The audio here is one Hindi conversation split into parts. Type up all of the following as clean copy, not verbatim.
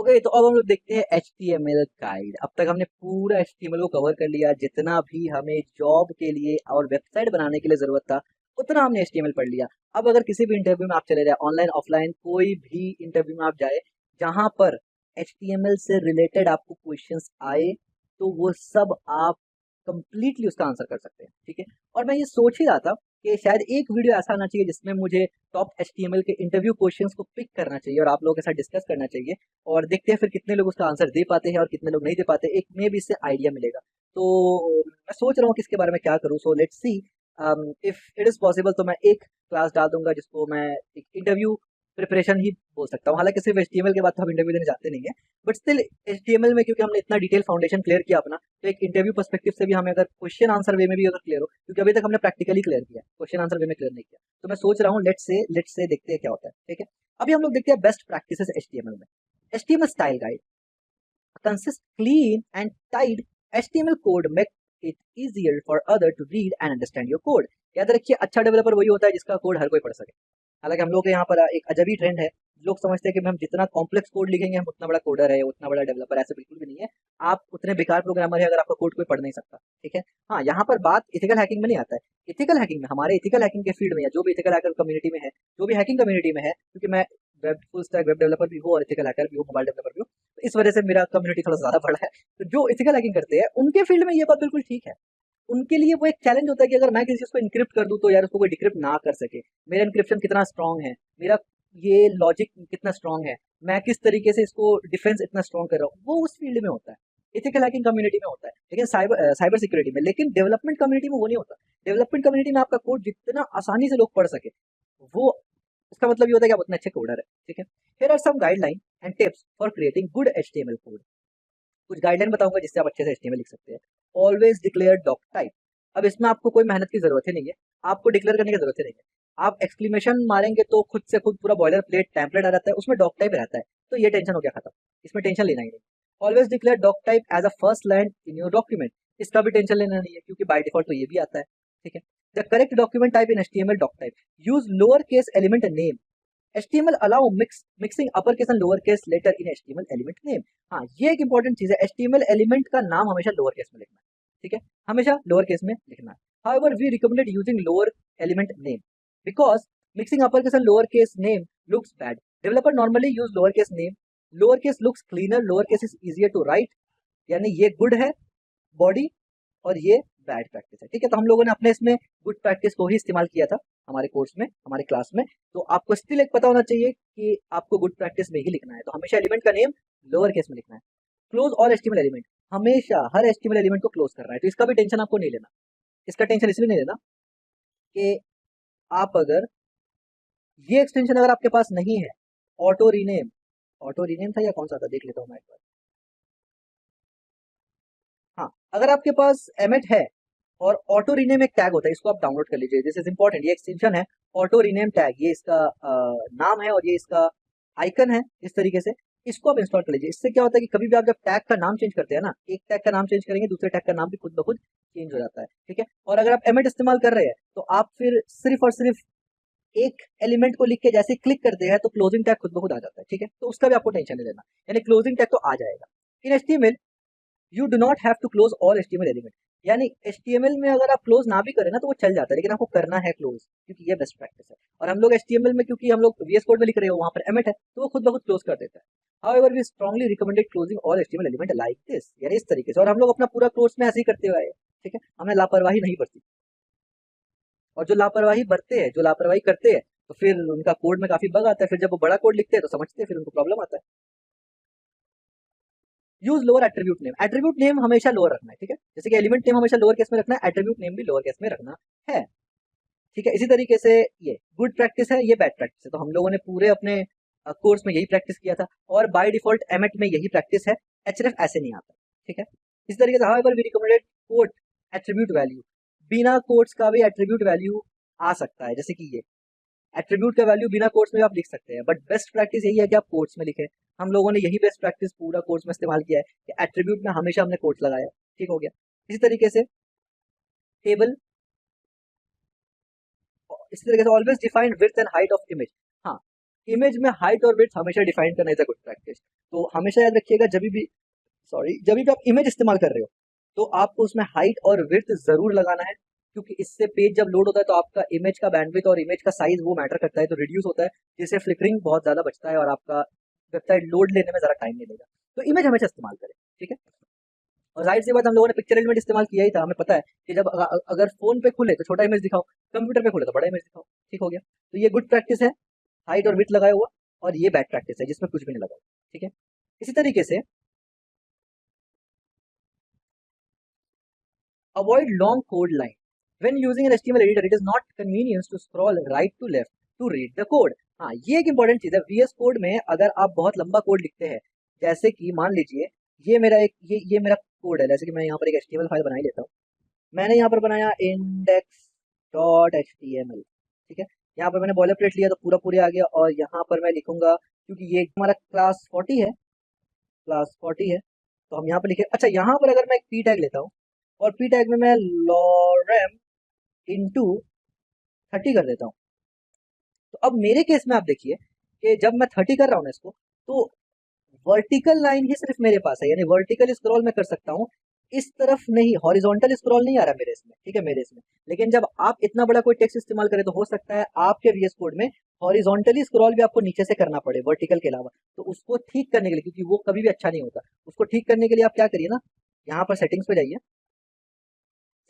ओके, तो अब हम लोग देखते हैं HTML गाइड। अब तक हमने पूरा HTML को कवर कर लिया, जितना भी हमें जॉब के लिए और वेबसाइट बनाने के लिए ज़रूरत था, उतना हमने HTML पढ़ लिया। अब अगर किसी भी इंटरव्यू में आप चले जाए, ऑनलाइन, ऑफलाइन, कोई भी इंटरव्यू में आप जाए, जहाँ पर HTML से रिलेटेड आपको क्वेश्चंस आए, तो वो सब आप कंप्लीटली उसका आंसर कर सकते हैं, ठीक है। और मैं ये सोच ही रहा था कि शायद एक वीडियो ऐसा आना चाहिए जिसमें मुझे टॉप HTML के इंटरव्यू क्वेश्चंस को पिक करना चाहिए और आप लोगों के साथ डिस्कस करना चाहिए, और देखते हैं फिर कितने लोग उसका आंसर दे पाते हैं और कितने लोग नहीं दे पाते। एक में भी इससे आइडिया मिलेगा। तो मैं सोच रहा हूँ किसके बारे में क्या करूँ। So let's see if it is possible, तो मैं एक क्लास डाल दूंगा जिसको मैं एक इंटरव्यू प्रिपरेशन ही बोल सकता हूँ। हालांकि सिर्फ HTML के बाद तो हम इंटरव्यू देने जाते नहीं है, बट स्टिल HTML में क्योंकि हमने इतना डिटेल फाउंडेशन क्लियर किया अपना, तो एक इंटरव्यू पर्सपेक्टिव से भी हमें अगर क्वेश्चन आंसर वे में भी अगर क्लियर हो, क्योंकि अभी तक हमने प्रैक्टिकली क्लियर किया, क्वेश्चन आंसर वे में क्लियर नहीं किया, तो मैं सोच रहा हूँ लेट्स से देखते हैं क्या होता है, ठीक है। अभी हम लोग देखते हैं बेस्ट प्रैक्टिसेस HTML में। HTML style guide consist clean and tight HTML code make it easier for other to read and understand your code। याद रखिए, अच्छा डेवलपर वही होता है जिसका कोड हर कोई पढ़ सके। हालांकि हम लोग के यहाँ पर एक अजब ही ट्रेंड है, लोग समझते हैं कि हम जितना कॉम्प्लेक्स कोड लिखेंगे हम उतना बड़ा कोडर है, उतना बड़ा डेवलपर। ऐसे बिल्कुल भी नहीं है। आप उतने बेकार प्रोग्रामर है अगर आपका कोड कोई पढ़ नहीं सकता, ठीक है। हाँ, यहाँ पर बात इथिकल हैकिंग में नहीं आता है। इथिकल हैकिंग में, हमारे इथिकल हैकिंग के फील्ड में, या जो भी इथिकल हैकर कम्युनिटी में है, जो भी हैकिंग कम्युनिटी में है, क्योंकि मैं web full stack web developer भी हूँ और इथिकल हैकर भी हूँ, मोबाइल डेवलपर भी हूँ, तो इस वजह से मेरा कम्युनिटी थोड़ा ज़्यादा बड़ा है। तो जो इथिकल हैकिंग करते हैं उनके फील्ड में ये बात बिल्कुल ठीक है। उनके लिए वो एक चैलेंज होता है कि अगर मैं किसी चीज़ को इनक्रिप्ट कर दूँ तो यार उसको कोई डिक्रिप्ट ना कर सके। मेरा इनक्रिप्शन कितना स्ट्रांग है, मेरा ये लॉजिक कितना स्ट्रांग है, मैं किस तरीके से इसको डिफेंस इतना स्ट्रांग कर रहा हूँ, वो उस फील्ड में होता है, इथिकल हैकिंग कम्युनिटी में होता है। लेकिन साइबर सिक्योरिटी में, लेकिन डेवलपमेंट कम्युनिटी में वो नहीं होता। डेवलपमेंट कम्युनिटी में आपका कोड जितना आसानी से लोग पढ़ सके, वो उसका मतलब ये होता है कि आप उतने अच्छे कोडर है, ठीक है। Here are some guideline and tips for creating good HTML code. कुछ गाइडलाइन बताऊंगा जिससे आप अच्छे से HTML लिख सकते हैं। Always declare doc type. अब इसमें आपको कोई मेहनत की जरूरत ही नहीं है, आपको डिक्लेयर करने की जरूरत ही नहीं है। आप एक्सक्लेमेशन मारेंगे तो खुद से खुद पूरा बॉयलर प्लेट टेम्पलेट आ जाता है, उसमें डॉक टाइप रहता है, तो ये टेंशन हो गया खत्म। इसमें टेंशन लेना ही नहीं। Always declare doc type as a first line in your document. इसका भी टेंशन लेना नहीं है क्योंकि बाय डिफॉल्ट तो ये भी आता है, ठीक है। The correct document type in HTML doc type. Use lower case element name. HTML allow mixing uppercase and lowercase letter in HTML element name। हाँ, ये एक इंपॉर्टेंट चीज है, HTML एलिमेंट का नाम हमेशा लोअर केस में लिखना है, ठीक है, हमेशा लोअर केस में लिखना है। However, we recommended using lower element name because mixing uppercase and lowercase name looks bad. Developer normally use lowercase name. Lowercase looks cleaner. Lowercase is easier to write। यानी ये गुड है बॉडी और ये बैड प्रैक्टिस है, ठीक है। तो हम लोगों ने अपने इसमें गुड प्रैक्टिस को ही इस्तेमाल किया था हमारे कोर्स में, हमारे क्लास में। तो आपको स्टिल एक पता होना चाहिए कि आपको गुड प्रैक्टिस में ही लिखना है, तो हमेशा एलिमेंट का नेम लोअर केस में लिखना है। Close all HTML element. हमेशा हर HTML एलिमेंट को क्लोज करना है, तो इसका भी टेंशन आपको नहीं लेना। इसका टेंशन इसलिए नहीं लेना कि आप अगर ये एक्सटेंशन अगर आपके पास नहीं है, ऑटो रीनेम था या कौन सा था, देख लेता हूँ मैं एक बार। हाँ, अगर आपके पास एमेट है और ऑटो रीनेम एक टैग होता है, इसको आप डाउनलोड कर लीजिए, दिस इज इंपॉर्टेंट। ये एक्सटेंशन है ऑटो रीनेम टैग, ये इसका नाम है और ये इसका आइकन है इस तरीके से। इसको आप इंस्टॉल कर लीजिए। इससे क्या होता है कि कभी भी आप जब टैग का नाम चेंज करते हैं ना, एक टैग का नाम चेंज करेंगे दूसरे टैग का नाम भी खुद ब खुद चेंज हो जाता है, ठीक है। और अगर आप एमेट इस्तेमाल कर रहे हैं तो आप फिर सिर्फ और सिर्फ एक एलिमेंट को लिख के जैसे क्लिक करते हैं तो क्लोजिंग टैग खुद ब खुद आ जाता है, ठीक है। तो उसका भी आपको टेंशन नहीं लेना, यानी क्लोजिंग टैग तो आ जाएगा। In HTML you do not have to close all HTML element. यानी HTML में अगर आप क्लोज ना भी करें ना तो वो चल जाता है, लेकिन आपको करना है क्लोज, क्योंकि ये बेस्ट प्रैक्टिस है। और हम लोग HTML में, क्योंकि हम लोग VS कोड में लिख रहे हो, वहां पर एमिट है, तो वो खुद ब खुद क्लोज कर देता है। However, we strongly recommended closing all HTML element like this, यानी इस तरीके से। और हम लोग अपना पूरा कोर्स में ऐसे ही करते हुए आए, ठीक है, हमने लापरवाही नहीं बरती। और जो लापरवाही बरते हैं, जो लापरवाही करते हैं, तो फिर उनका कोड में काफी बग आता है, फिर जब वो बड़ा कोड लिखते हैं तो समझते हैं, फिर उनको प्रॉब्लम आता है। Use lower attribute name. Attribute name हमेशा लोअर रखना है, ठीक है। जैसे कि एलिमेंट नेम हमेशा लोअर केस में रखना है, एट्रीब्यूट नेम भी लोअर केस में रखना है, ठीक है। इसी तरीके से ये गुड प्रैक्टिस है, ये बैड प्रैक्टिस है। तो हम लोगों ने पूरे अपने कोर्स में यही प्रैक्टिस किया था, और बाय डिफॉल्ट एमएट में यही प्रैक्टिस है। एचरेफ ऐसे नहीं आता, ठीक है। इस तरीके से however we recommended quote attribute value. बिना कोट्स का भी एट्रीब्यूट वैल्यू आ सकता है, जैसे कि ये एट्रीब्यूट का वैल्यू बिना कोट्स में भी आप लिख सकते हैं, बट बेस्ट प्रैक्टिस यही है कि आप कोट्स में लिखें। हम लोगों ने यही बेस्ट प्रैक्टिस पूरा कोर्स में इस्तेमाल किया है कि एट्रीब्यूट में हमेशा हमने कोट्स लगाया, ठीक हो गया। इसी तरीके से टेबल, इसी तरीके से always define width and height of image. हाँ, इमेज में हाइट और विड्थ हमेशा डिफाइन करना इज अ गुड प्रैक्टिस। तो हमेशा याद रखिएगा जब भी आप इमेज इस्तेमाल कर रहे हो तो आपको उसमें हाइट और विड्थ जरूर लगाना है, क्योंकि इससे पेज जब लोड होता है तो आपका इमेज का बैंडविड्थ और इमेज का साइज वो मैटर करता है, तो रिड्यूस होता है, जिससे फ्लिकरिंग बहुत ज्यादा बचता है और आपका वेबसाइट लोड लेने में जरा टाइम नहीं लेगा। तो इमेज हमेशा इस्तेमाल करें, ठीक है। और जाहिर सी बात हम लोगों ने पिक्चर एलिमेंट इस्तेमाल किया ही था, हमें पता है कि जब अगर फोन पे खुले तो छोटा इमेज दिखाओ, कंप्यूटर पे खुले तो बड़ा इमेज दिखाओ, ठीक हो गया। तो ये गुड प्रैक्टिस है, हाइट और विड्थ लगाया हुआ, और ये बैड प्रैक्टिस है जिसमें कुछ भी नहीं लगा, ठीक है। इसी तरीके से avoid long code line. When using an HTML editor, it is not convenience to scroll right to left to read the code. हाँ, ये एक इंपॉर्टेंट चीज है। VS कोड में अगर आप बहुत लंबा कोड लिखते हैं, जैसे कि मान लीजिए ये मेरा कोड है, जैसे कि मैं यहाँ पर एक HTML फाइल बना ही लेता हूँ। मैंने यहाँ पर बनाया index.html, ठीक है। यहाँ पर मैंने बॉयलर प्लेट लिया तो पूरा पूरे आ गया, और यहाँ पर मैं लिखूंगा, क्योंकि ये हमारा क्लास 40 है, तो हम यहाँ पर लिखे। अच्छा, यहाँ पर अगर मैं एक पी टैग लेता हूँ और पी टैग में मैं lorem इंटू 30 कर देता हूँ, तो अब मेरे केस में आप देखिए कि जब मैं 30 कर रहा हूँ ना इसको, तो वर्टिकल लाइन ही सिर्फ मेरे पास है, यानी वर्टिकल स्क्रॉल मैं कर सकता हूँ, इस तरफ नहीं, हॉरिजॉन्टल स्क्रॉल नहीं आ रहा मेरे इसमें, ठीक है, मेरे इसमें। लेकिन जब आप इतना बड़ा कोई टेक्स्ट इस्तेमाल करें तो हो सकता है आपके VS कोड में हॉरिजॉन्टली स्क्रॉल भी आपको नीचे से करना पड़े वर्टिकल के अलावा। तो उसको ठीक करने के लिए, क्योंकि वो कभी भी अच्छा नहीं होता, उसको ठीक करने के लिए आप क्या करिए ना, यहाँ पर सेटिंग्स पे जाइए,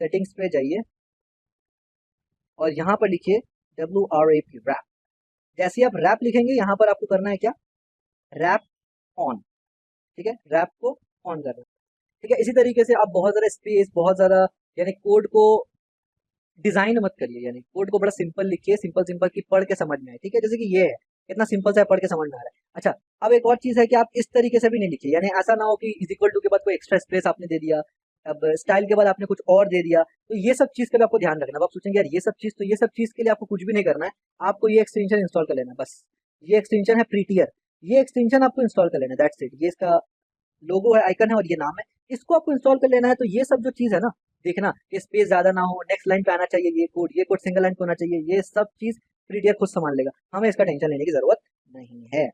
सेटिंग्स पे जाइए और यहाँ पर लिखिए WRAP रैप। जैसे ही आप रैप लिखेंगे यहाँ पर आपको करना है क्या, रैप ऑन, ठीक है, रैप को ऑन करना, ठीक है। इसी तरीके से आप बहुत ज़्यादा स्पेस, बहुत ज़्यादा, यानी कोड को डिजाइन मत करिए, यानी कोड को बड़ा सिंपल लिखिए, सिंपल सिंपल की पढ़ के समझ में आए, ठीक है। जैसे कि ये है, इतना सिंपल सा पढ़ के समझ में आ रहा है। अच्छा, अब एक और चीज़ है कि आप इस तरीके से भी नहीं लिखिए, यानी ऐसा ना हो कि इज इक्वल टू के बाद कोई एक्स्ट्रा स्पेस आपने दे दिया, अब स्टाइल के बाद आपने कुछ और दे दिया, तो ये सब चीज़ का भी आपको ध्यान रखना। अब आप सोचेंगे यार ये सब चीज़, तो ये सब चीज़ के लिए आपको कुछ भी नहीं करना है, आपको ये एक्सटेंशन इंस्टॉल कर लेना है बस। ये एक्सटेंशन है प्रीटियर, ये एक्सटेंशन आपको इंस्टॉल कर लेना है, दैट्स इट। ये इसका लोगो है, आइकन है और ये नाम है, इसको आपको इंस्टॉल कर लेना है। तो ये सब जो चीज़ है ना, देखना कि स्पेस ज़्यादा ना हो, नेक्स्ट लाइन पे आना चाहिए ये कोड सिंगल लाइन पे होना चाहिए, ये सब चीज़ प्रीटियर खुद संभाल लेगा, हमें इसका टेंशन लेने की ज़रूरत नहीं है,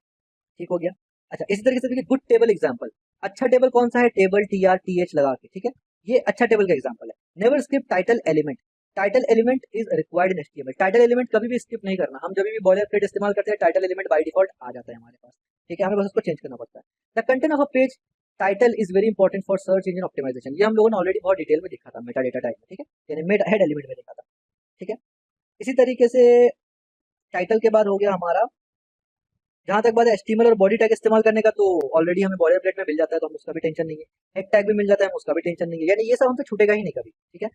ठीक हो गया। अच्छा, इसी तरीके से देखिए गुड टेबल एग्जांपल। अच्छा टेबल कौन सा है, टेबल TRTH लगा के, ठीक है, ये अच्छा टेबल का एग्जांपल है। Never skip title element, title element is required in HTML। Title element कभी भी स्किप नहीं करना, हम जब भी बॉयलर प्लेट इस्तेमाल करते हैं टाइटल एलिमेंट बाय डिफॉल्ट आ जाता है हमारे पास, ठीक है, हमें बस उसको चेंज करना पड़ता है। The content of a page title is very important for search engine optimization, ये हम लोगों ने ऑलरेडी बहुत डिटेल में देखा था मेटा डेटा टाइप में, ठीक है, यानी मेटा हेड एलिमेंट में देखा था, ठीक है। इसी तरीके से टाइटल के बाद हो गया हमारा, जहां तक बात है HTML और बॉडी टैग इस्तेमाल करने का, तो ऑलरेडी हमें बॉयलर प्लेट में मिल जाता है, तो हम उसका भी टेंशन नहीं है। हेड टैग भी मिल जाता है, हम उसका भी टेंशन नहीं है, यानी ये सब हमसे छूटेगा ही नहीं कभी, ठीक है।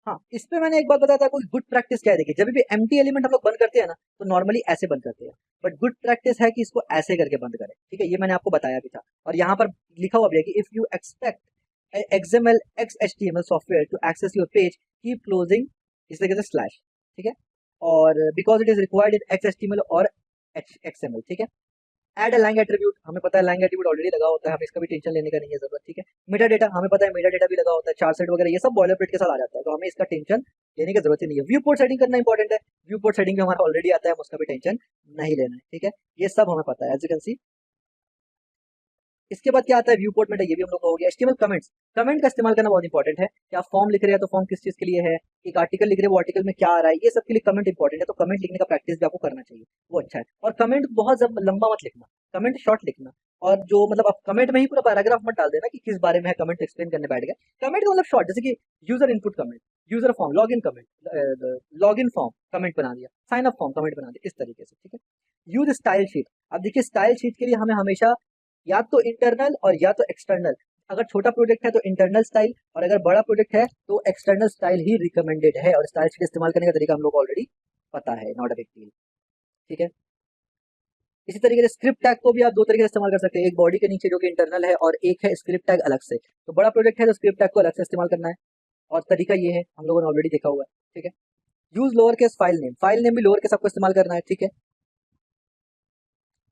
हाँ, इस पे मैंने एक बात बताया था, कोई गुड प्रैक्टिस क्या है, देखिए जब भी एम्प्टी एलिमेंट हम लोग बंद करते हैं ना, तो नॉर्मली ऐसे बंद करते हैं, बट गुड प्रैक्टिस है कि इसको ऐसे करके बंद करें, ठीक है, ये मैंने आपको बताया भी था। और यहाँ पर लिखा हुआ भी है कि if you expect XML XHTML software to access your page keep closing, इस तरीके से स्लैश, ठीक है, और because it is required in XHTML और XML, ठीक है। ऐड लैंग एट्रीब्यूट, हमें पता है लैंग एट्रीब्यूट ऑलरेडी लगा होता है, हमें इसका भी टेंशन लेने का नहीं है जरूरत, ठीक है। मेटा डेटा, हमें पता है मेटा डेटा भी लगा होता है, चार सेट वगैरह ये सब बॉयलर प्लेट के साथ आ जाता है, तो हमें इसका टेंशन लेने की जरूरत ही नहीं है। व्यू पोर्ट सेटिंग करना इंपॉर्टेंट है, व्यू पोर्ट सेटिंग भी हमारा ऑलरेडी आता है, हम उसका भी टेंशन नहीं लेना है, ठीक है, ये सब हमें पता है, एज यू कैन सी। इसके बाद क्या आता है, व्यू पोर्ट मेटा, ये भी हम लोग को हो गया। HTML कमेंट्स, कमेंट का इस्तेमाल करना बहुत इंपॉर्टेंट है, कि आप फॉर्म लिख रहे हैं तो फॉर्म किस चीज के लिए है, एक आर्टिकल लिख रहे हैं वो आर्टिकल में क्या आ रहा है, ये सब के लिए कमेंट इंपॉर्टेंट है, तो कमेंट लिखने का प्रैक्टिस भी आपको करना चाहिए, वो अच्छा है। और कमेंट बहुत लंबा मत लिखना, कमेंट शॉर्ट लिखना, और जो मतलब आप कमेंट में ही पूरा पैराग्राफ मत डाल देना कि किस बारे में है, कमेंट एक्सप्लेन करने बैठ गए। कमेंट का मतलब शॉर्ट, जैसे कि user input comment, user form log in comment, log in form comment बना दिया, साइन अप फॉर्म कमेंट बना दिया, इस तरीके से, ठीक है। यूज स्टाइल शीट, अब देखिए स्टाइल शीट के लिए हमें हमेशा या तो इंटरनल और या तो एक्सटर्नल, अगर छोटा प्रोजेक्ट है तो इंटरनल स्टाइल, और अगर बड़ा प्रोजेक्ट है तो एक्सटर्नल स्टाइल ही रिकमेंडेड है, और स्टाइल शीट इस्तेमाल करने का तरीका हम लोग ऑलरेडी पता है, नॉट अ बिग डील, ठीक है। इसी तरीके से स्क्रिप्ट टैग को भी आप दो तरीके से इस्तेमाल कर सकते हैं, एक बॉडी के नीचे जो कि इंटरनल है, और एक है स्क्रिप्ट टैग अलग से। तो बड़ा प्रोजेक्ट है तो स्क्रिप्ट टैग को अलग से इस्तेमाल करना है, और तरीका ये है, हम लोगों ने ऑलरेडी देखा हुआ है, ठीक है। Use lower case file name भी लोअर केस आपको इस्तेमाल करना है, ठीक है।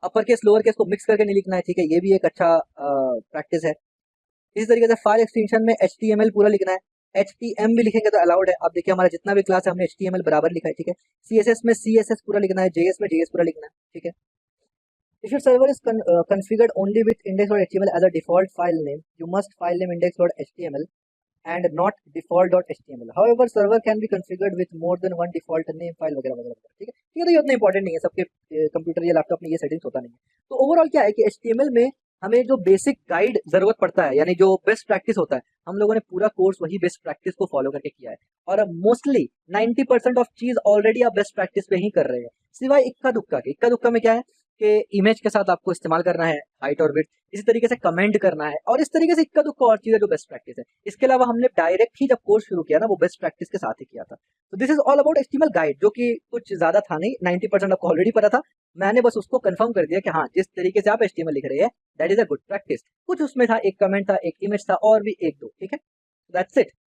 अपर केस लोअर केस को मिक्स करके नहीं लिखना है, ठीक है, ये भी एक अच्छा प्रैक्टिस है। इसी तरीके से फाइल एक्सटेंशन में HTML पूरा लिखना है, HTM भी लिखेंगे तो अलाउड है। आप देखिए हमारा जितना भी क्लास है हमने HTML बराबर लिखा है, ठीक है। CSS में CSS पूरा लिखना है, JS में JS पूरा लिखना है, ठीक है। If your server is configured only with index.html as a default file name, you must file name index.html and not default.html. However, server can be configured with more than one default name file वगैरह वगैरह वगैरह, ठीक है। ठीक है, तो ये उतना इंपॉर्टेंट नहीं है, सबके कंप्यूटर या लैपटॉप में ये सेटिंग्स होता नहीं है। तो ओवरऑल क्या है कि HTML में हमें जो बेसिक गाइड जरूरत पड़ता है, यानी जो बेस्ट प्रैक्टिस होता है, हम लोगों ने पूरा कोर्स वही बेस्ट प्रैक्टिस को फॉलो करके किया है। और मोस्टली 90% ऑफ चीज ऑलरेडी आप बेस्ट प्रैक्टिस पे ही कर रहे हैं, सिवाय इक्का दुक्का के। इक्का दुक्का में क्या है कि इमेज के साथ आपको इस्तेमाल करना है हाइट और विड्थ, इसी तरीके से कमेंट करना है, और इस तरीके से इक्का दुक्का और चीज है जो बेस्ट प्रैक्टिस है। इसके अलावा हमने डायरेक्ट ही जब कोर्स शुरू किया ना, वो बेस्ट प्रैक्टिस के साथ ही किया था। तो this is all about HTML guide, जो कि कुछ ज्यादा था नहीं, 90% आपको ऑलरेडी पता था। मैंने बस उसको कंफर्म कर दिया कि हाँ, जिस तरीके से आप HTML लिख रहे हैं that is a good practice. कुछ उसमें था, एक कमेंट था, एक इमेज था, और भी एक दो, ठीक है। That's it.